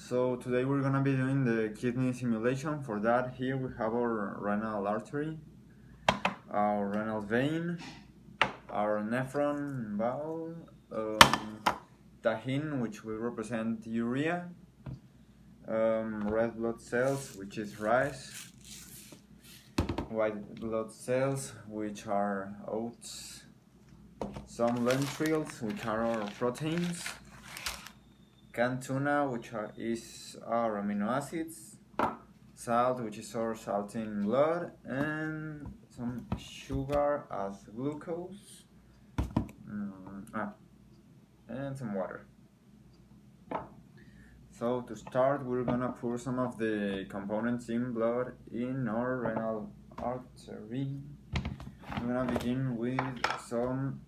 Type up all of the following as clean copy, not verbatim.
So today we're gonna be doing the kidney simulation. For that, here we have our renal artery, our renal vein, our nephron valve, tahin, which will represent urea, red blood cells, which is rice, white blood cells, which are oats, some ventricles, which are our proteins, canned tuna, which is our amino acids, salt, which is our salt in blood, and some sugar as glucose, and some water. So to start, we're gonna pour some of the components in blood in our renal artery. We're gonna begin with some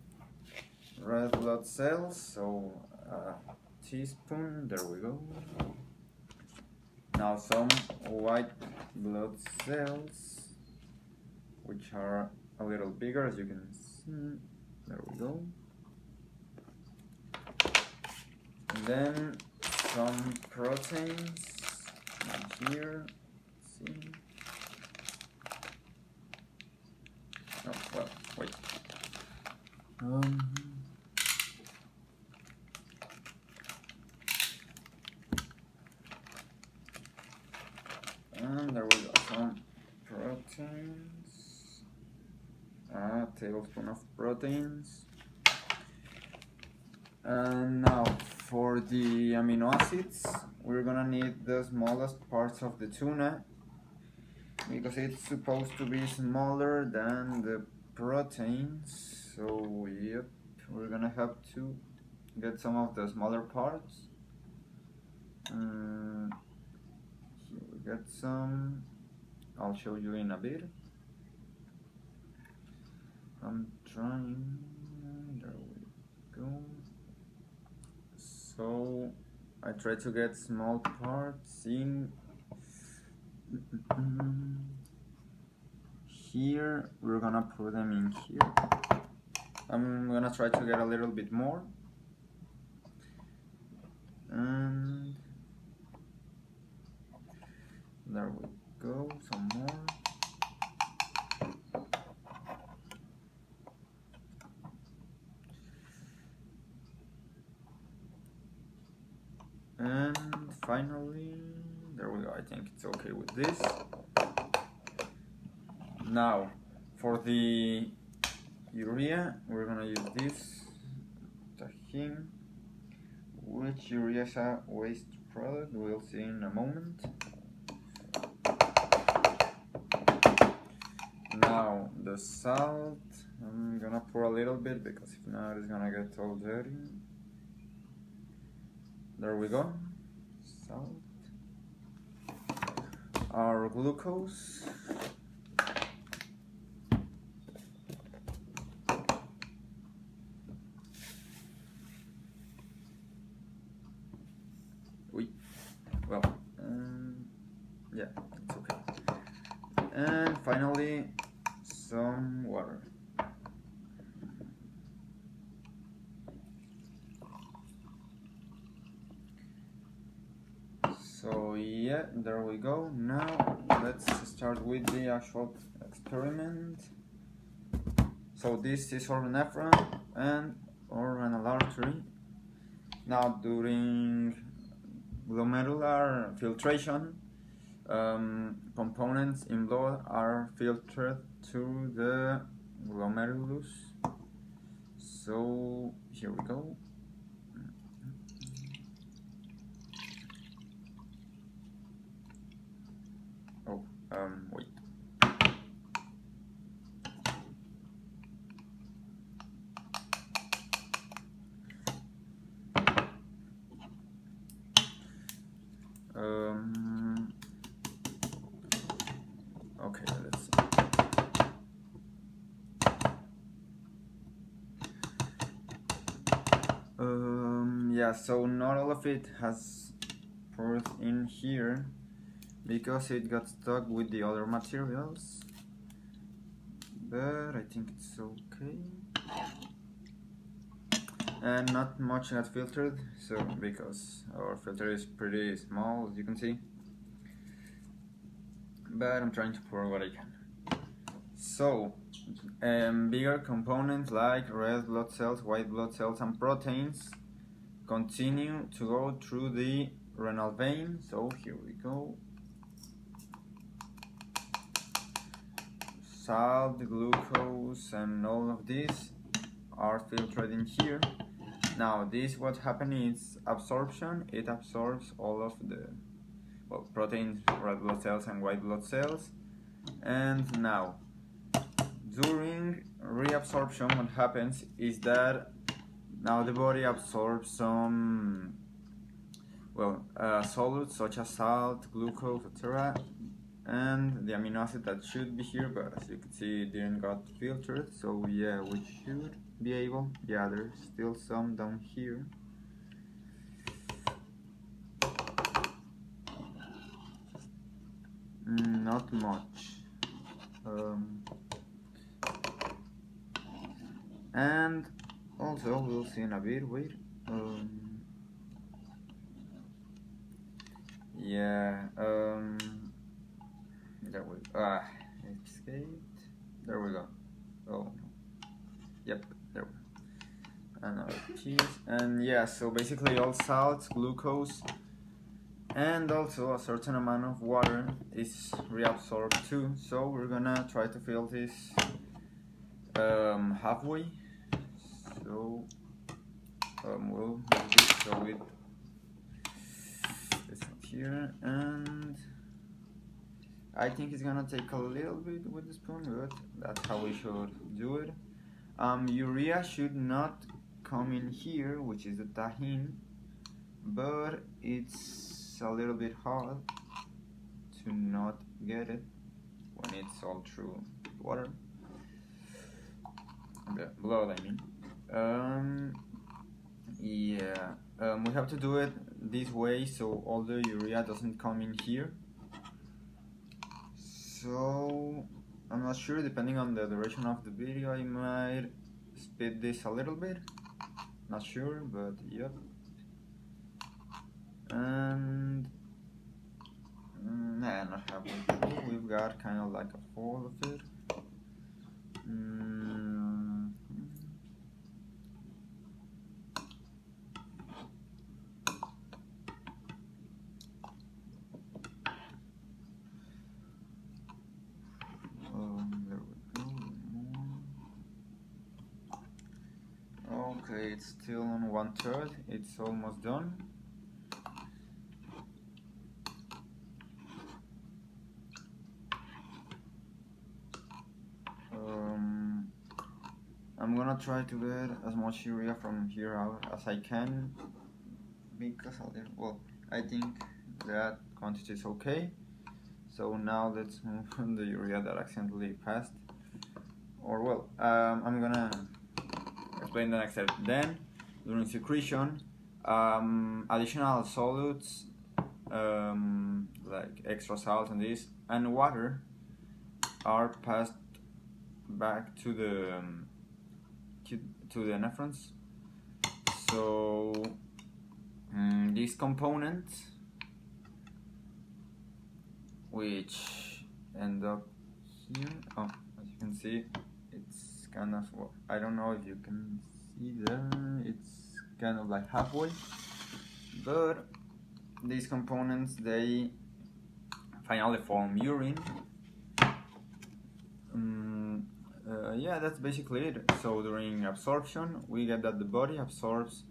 red blood cells, so teaspoon, there we go. Now some white blood cells, which are a little bigger, as you can see, there we go. And then some proteins, here, see. Oh, well, wait. And there we go, some proteins, a tablespoon of proteins. And now for the amino acids, we're gonna need the smallest parts of the tuna because it's supposed to be smaller than the proteins. So yep, we're gonna have to get some of the smaller parts. Here we get some. I'll show you in a bit. I'm trying. There we go. So I try to get small parts in here. We're gonna put them in here. I'm gonna try to get a little bit more. And there we go, some more. And finally, there we go, I think it's okay with this. Now, for the urea, we're gonna use this tahin, which urea is a waste product, we'll see in a moment. Now, the salt, I'm gonna pour a little bit because if not, it's gonna get all dirty. There we go, salt. Our glucose. Well, yeah, it's okay. And finally, some water. So yeah, there we go. Now let's start with the actual experiment. So this is our nephron and our renal artery. Now during glomerular filtration, components in blood are filtered through the glomerulus. So here we go. Oh, wait. Okay, let's see. Yeah, so not all of it has poured in here because it got stuck with the other materials, but I think it's okay. and not much got filtered, so because our filter is pretty small, as you can see, but I'm trying to pour what I can. So bigger components like red blood cells, white blood cells, and proteins continue to go through the renal vein. So here we go. Salt, glucose, and all of these are filtered in here. Now this, what happens is absorption. It absorbs all of the proteins, red blood cells and white blood cells. And now during reabsorption, what happens is that now the body absorbs some solids such as salt, glucose, etc., and the amino acid that should be here, but as you can see it didn't got filtered, so yeah, we should be able, yeah, there's still some down here. Not much. And also we'll see in a bit, wait, there we go. Escaped. There we go. Oh no. Yep, there we go. Another cheese. And yeah, so basically all salts, glucose, and also a certain amount of water is reabsorbed too. So we're gonna try to fill this halfway. So we'll show it. It's not here, and I think it's gonna take a little bit with the spoon, but that's how we should do it. Urea should not come in here, which is the tahine, but it's a little bit hard to not get it when it's all through water. The blood, I mean. We have to do it this way so all the urea doesn't come in here. So I'm not sure, depending on the duration of the video I might speed this a little bit, not sure, but yep. And not halfway through, we've got kind of like a fold of it. There we go. Okay, it's still on 1/3. It's almost done. I'm gonna try to get as much urea from here out as I can, because I think that quantity is okay. So now let's move on the urea that accidentally passed. I'm gonna explain the next step. Then, during secretion, additional solids like extra salt and this and water are passed back to the nephrons. So these components, which end up here, as you can see, it's kind of, I don't know if you can see there, it's kind of like halfway, but these components, they finally form urine. Yeah, that's basically it. So during absorption, we get that the body absorbs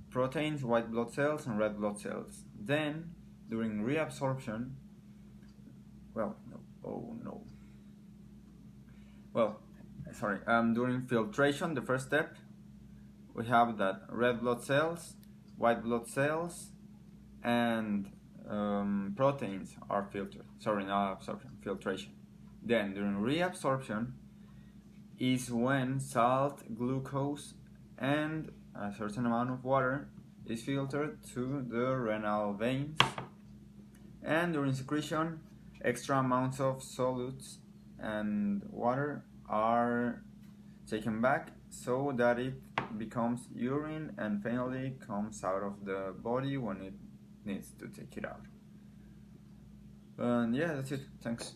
proteins, white blood cells, and red blood cells. Then, during reabsorption, during filtration, the first step, we have that red blood cells, white blood cells, and proteins are filtered. Sorry, not absorption, filtration. Then during reabsorption is when salt, glucose, and a certain amount of water is filtered to the renal veins. And during secretion, extra amounts of solids and water are taken back so that it becomes urine and finally comes out of the body when it needs to take it out. And yeah, that's it. Thanks.